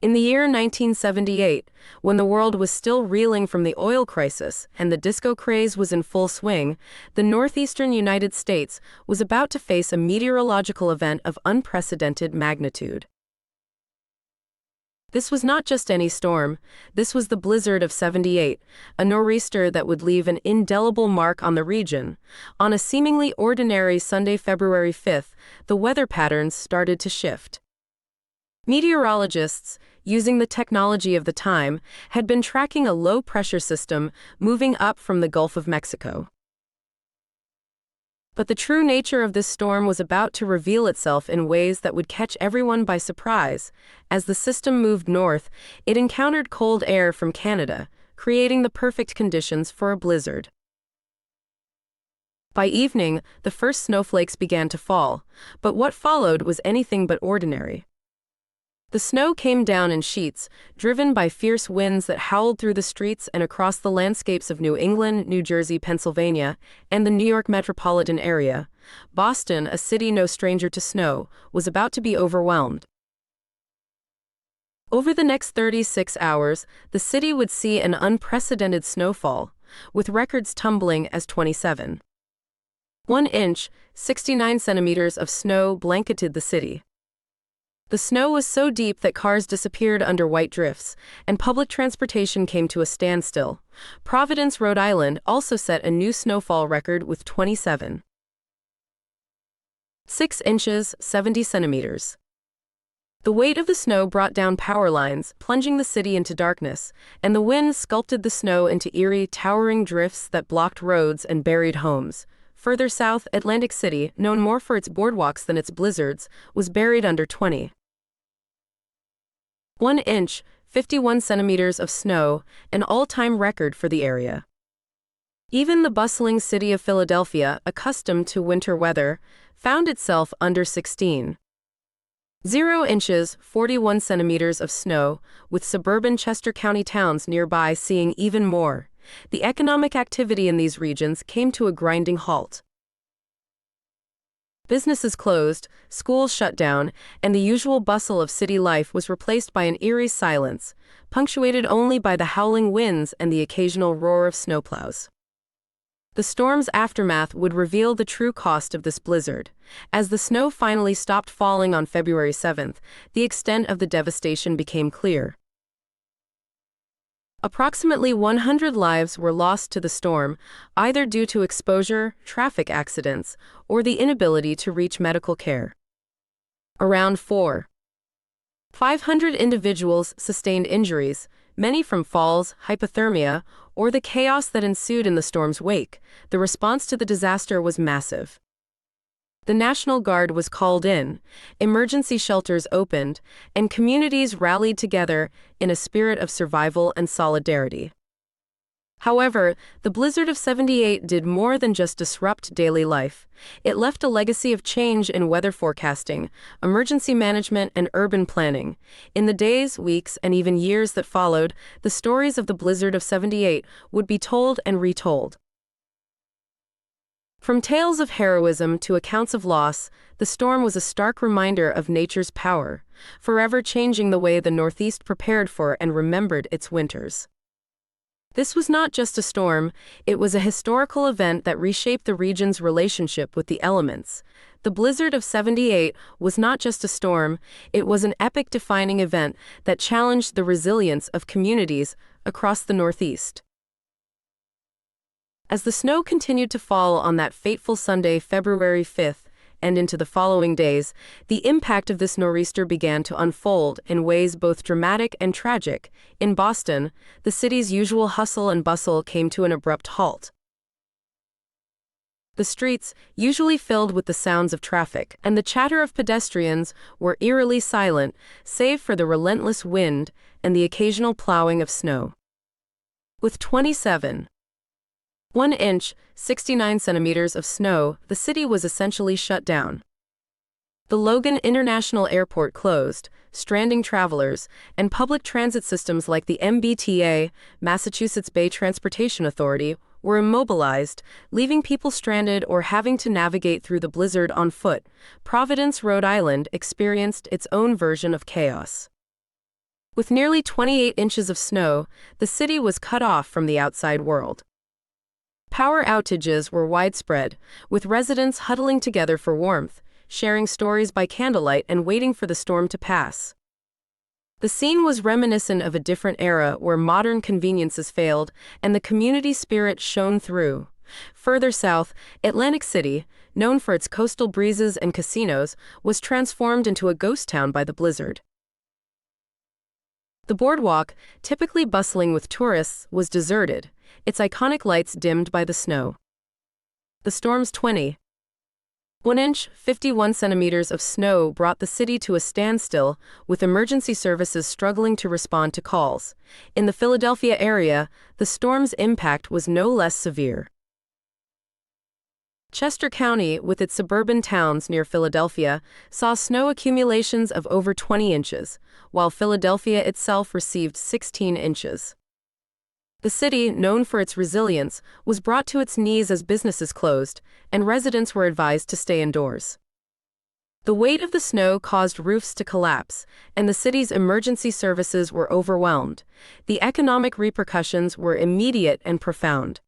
In the year 1978, when the world was still reeling from the oil crisis and the disco craze was in full swing, the Northeastern United States was about to face a meteorological event of unprecedented magnitude. This was not just any storm, this was the blizzard of '78, a nor'easter that would leave an indelible mark on the region. On a seemingly ordinary Sunday, February 5th, the weather patterns started to shift. Meteorologists, using the technology of the time, had been tracking a low-pressure system moving up from the Gulf of Mexico. But the true nature of this storm was about to reveal itself in ways that would catch everyone by surprise. As the system moved north, it encountered cold air from Canada, creating the perfect conditions for a blizzard. By evening, the first snowflakes began to fall, but what followed was anything but ordinary. The snow came down in sheets, driven by fierce winds that howled through the streets and across the landscapes of New England, New Jersey, Pennsylvania, and the New York metropolitan area. Boston, a city no stranger to snow, was about to be overwhelmed. Over the next 36 hours, the city would see an unprecedented snowfall, with records tumbling as 27. 1 inch, 69 centimeters of snow blanketed the city. The snow was so deep that cars disappeared under white drifts, and public transportation came to a standstill. Providence, Rhode Island also set a new snowfall record with 27. 6 inches, 70 centimeters. The weight of the snow brought down power lines, plunging the city into darkness, and the wind sculpted the snow into eerie, towering drifts that blocked roads and buried homes. Further south, Atlantic City, known more for its boardwalks than its blizzards, was buried under 20. 1 inch, 51 centimeters of snow, an all-time record for the area. Even the bustling city of Philadelphia, accustomed to winter weather, found itself under 16. 0 inches, 41 centimeters of snow, with suburban Chester County towns nearby seeing even more. The economic activity in these regions came to a grinding halt. Businesses closed, schools shut down, and the usual bustle of city life was replaced by an eerie silence, punctuated only by the howling winds and the occasional roar of snowplows. The storm's aftermath would reveal the true cost of this blizzard. As the snow finally stopped falling on February 7th, the extent of the devastation became clear. Approximately 100 lives were lost to the storm, either due to exposure, traffic accidents, or the inability to reach medical care. Around 500 individuals sustained injuries, many from falls, hypothermia, or the chaos that ensued in the storm's wake. The response to the disaster was massive. The National Guard was called in, emergency shelters opened, and communities rallied together in a spirit of survival and solidarity. However, the blizzard of '78 did more than just disrupt daily life. It left a legacy of change in weather forecasting, emergency management, and urban planning. In the days, weeks, and even years that followed, the stories of the blizzard of '78 would be told and retold. From tales of heroism to accounts of loss, the storm was a stark reminder of nature's power, forever changing the way the Northeast prepared for and remembered its winters. This was not just a storm, it was a historical event that reshaped the region's relationship with the elements. The blizzard of '78 was not just a storm, it was an epic-defining event that challenged the resilience of communities across the Northeast. As the snow continued to fall on that fateful Sunday, February 5th, and into the following days, the impact of this nor'easter began to unfold in ways both dramatic and tragic. In Boston, the city's usual hustle and bustle came to an abrupt halt. The streets, usually filled with the sounds of traffic and the chatter of pedestrians, were eerily silent, save for the relentless wind and the occasional plowing of snow. With 1 inch, 69 centimeters of snow, the city was essentially shut down. The Logan International Airport closed, stranding travelers, and public transit systems like the MBTA, Massachusetts Bay Transportation Authority, were immobilized, leaving people stranded or having to navigate through the blizzard on foot. Providence, Rhode Island, experienced its own version of chaos. With nearly 28 inches of snow, the city was cut off from the outside world. Power outages were widespread, with residents huddling together for warmth, sharing stories by candlelight and waiting for the storm to pass. The scene was reminiscent of a different era where modern conveniences failed and the community spirit shone through. Further south, Atlantic City, known for its coastal breezes and casinos, was transformed into a ghost town by the blizzard. The boardwalk, typically bustling with tourists, was deserted, its iconic lights dimmed by the snow. The storm's 21-inch, 51 centimeters of snow brought the city to a standstill, with emergency services struggling to respond to calls. In the Philadelphia area, the storm's impact was no less severe. Chester County, with its suburban towns near Philadelphia, saw snow accumulations of over 20 inches, while Philadelphia itself received 16 inches. The city, known for its resilience, was brought to its knees as businesses closed, and residents were advised to stay indoors. The weight of the snow caused roofs to collapse, and the city's emergency services were overwhelmed. The economic repercussions were immediate and profound.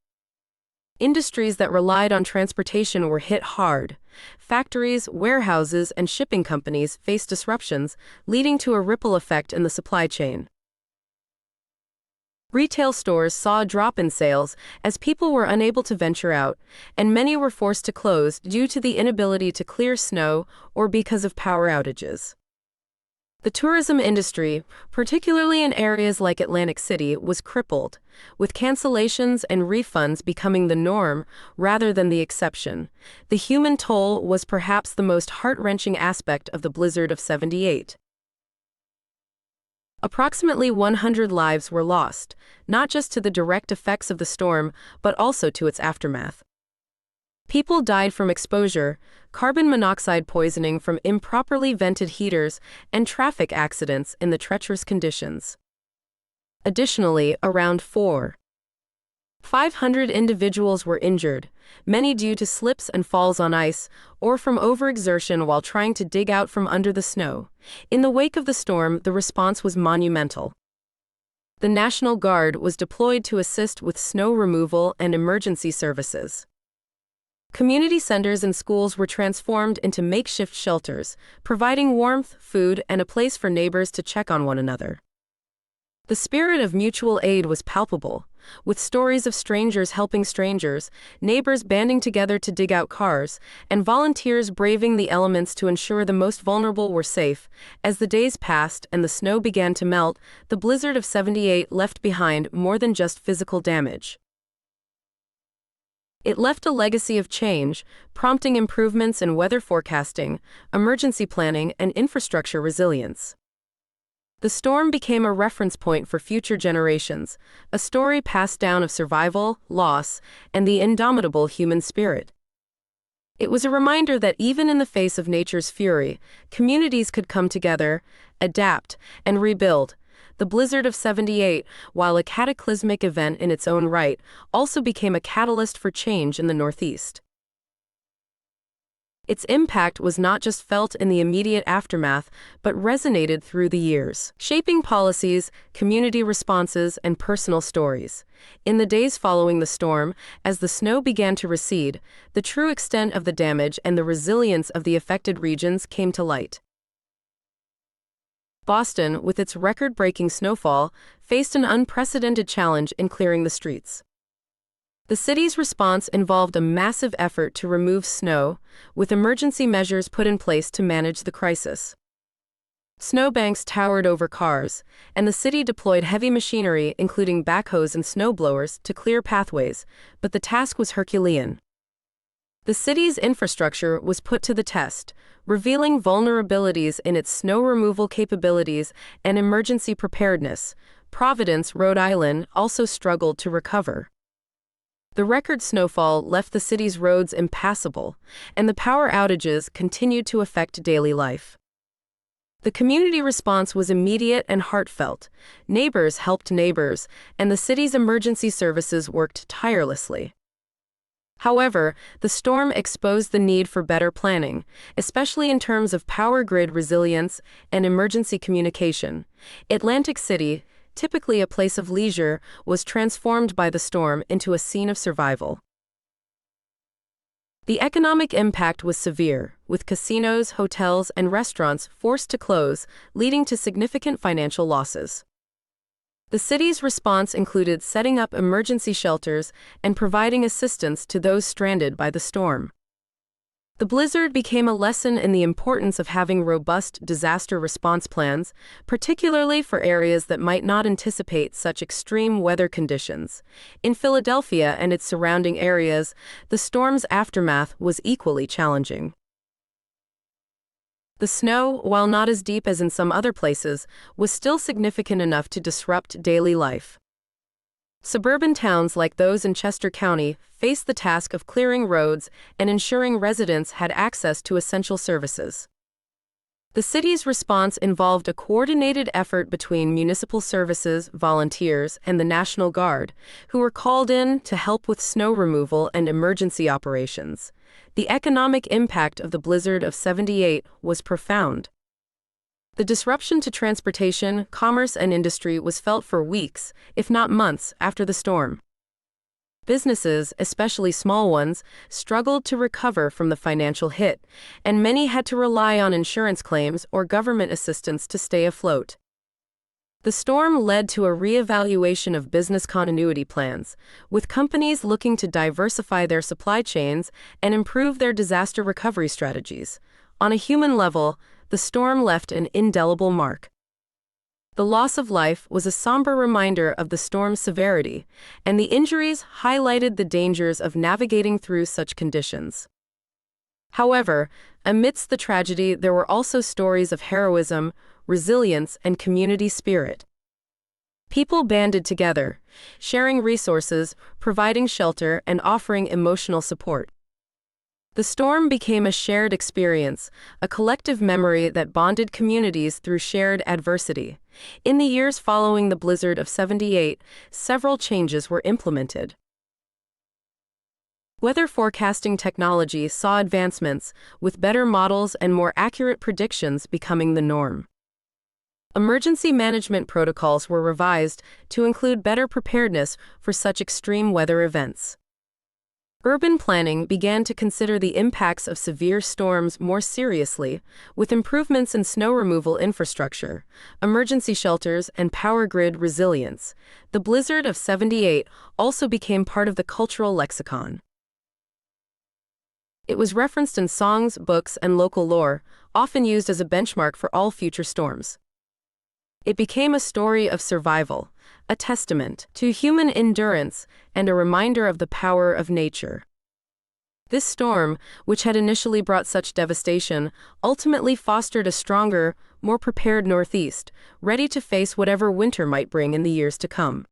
Industries that relied on transportation were hit hard. Factories, warehouses, and shipping companies faced disruptions, leading to a ripple effect in the supply chain. Retail stores saw a drop in sales as people were unable to venture out, and many were forced to close due to the inability to clear snow or because of power outages. The tourism industry, particularly in areas like Atlantic City, was crippled, with cancellations and refunds becoming the norm rather than the exception. The human toll was perhaps the most heart-wrenching aspect of the blizzard of '78. Approximately 100 lives were lost, not just to the direct effects of the storm, but also to its aftermath. People died from exposure, carbon monoxide poisoning from improperly vented heaters, and traffic accidents in the treacherous conditions. Additionally, around 500 individuals were injured, many due to slips and falls on ice, or from overexertion while trying to dig out from under the snow. In the wake of the storm, the response was monumental. The National Guard was deployed to assist with snow removal and emergency services. Community centers and schools were transformed into makeshift shelters, providing warmth, food, and a place for neighbors to check on one another. The spirit of mutual aid was palpable, with stories of strangers helping strangers, neighbors banding together to dig out cars, and volunteers braving the elements to ensure the most vulnerable were safe. As the days passed and the snow began to melt, the blizzard of '78 left behind more than just physical damage. It left a legacy of change, prompting improvements in weather forecasting, emergency planning, and infrastructure resilience. The storm became a reference point for future generations, a story passed down of survival, loss, and the indomitable human spirit. It was a reminder that even in the face of nature's fury, communities could come together, adapt, and rebuild. The blizzard of '78, while a cataclysmic event in its own right, also became a catalyst for change in the Northeast. Its impact was not just felt in the immediate aftermath, but resonated through the years, shaping policies, community responses, and personal stories. In the days following the storm, as the snow began to recede, the true extent of the damage and the resilience of the affected regions came to light. Boston, with its record-breaking snowfall, faced an unprecedented challenge in clearing the streets. The city's response involved a massive effort to remove snow, with emergency measures put in place to manage the crisis. Snowbanks towered over cars, and the city deployed heavy machinery, including backhoes and snowblowers, to clear pathways, but the task was Herculean. The city's infrastructure was put to the test, revealing vulnerabilities in its snow removal capabilities and emergency preparedness. Providence, Rhode Island, also struggled to recover. The record snowfall left the city's roads impassable, and the power outages continued to affect daily life. The community response was immediate and heartfelt. Neighbors helped neighbors, and the city's emergency services worked tirelessly. However, the storm exposed the need for better planning, especially in terms of power grid resilience and emergency communication. Atlantic City, typically a place of leisure, was transformed by the storm into a scene of survival. The economic impact was severe, with casinos, hotels, and restaurants forced to close, leading to significant financial losses. The city's response included setting up emergency shelters and providing assistance to those stranded by the storm. The blizzard became a lesson in the importance of having robust disaster response plans, particularly for areas that might not anticipate such extreme weather conditions. In Philadelphia and its surrounding areas, the storm's aftermath was equally challenging. The snow, while not as deep as in some other places, was still significant enough to disrupt daily life. Suburban towns like those in Chester County faced the task of clearing roads and ensuring residents had access to essential services. The city's response involved a coordinated effort between municipal services, volunteers, and the National Guard, who were called in to help with snow removal and emergency operations. The economic impact of the blizzard of '78 was profound. The disruption to transportation, commerce, and industry was felt for weeks, if not months, after the storm. Businesses, especially small ones, struggled to recover from the financial hit, and many had to rely on insurance claims or government assistance to stay afloat. The storm led to a reevaluation of business continuity plans, with companies looking to diversify their supply chains and improve their disaster recovery strategies. On a human level, the storm left an indelible mark. The loss of life was a somber reminder of the storm's severity, and the injuries highlighted the dangers of navigating through such conditions. However, amidst the tragedy, there were also stories of heroism, resilience, and community spirit. People banded together, sharing resources, providing shelter, and offering emotional support. The storm became a shared experience, a collective memory that bonded communities through shared adversity. In the years following the blizzard of '78, several changes were implemented. Weather forecasting technology saw advancements, with better models and more accurate predictions becoming the norm. Emergency management protocols were revised to include better preparedness for such extreme weather events. Urban planning began to consider the impacts of severe storms more seriously, with improvements in snow removal infrastructure, emergency shelters, and power grid resilience. The blizzard of '78 also became part of the cultural lexicon. It was referenced in songs, books, and local lore, often used as a benchmark for all future storms. It became a story of survival, a testament to human endurance, and a reminder of the power of nature. This storm, which had initially brought such devastation, ultimately fostered a stronger, more prepared Northeast, ready to face whatever winter might bring in the years to come.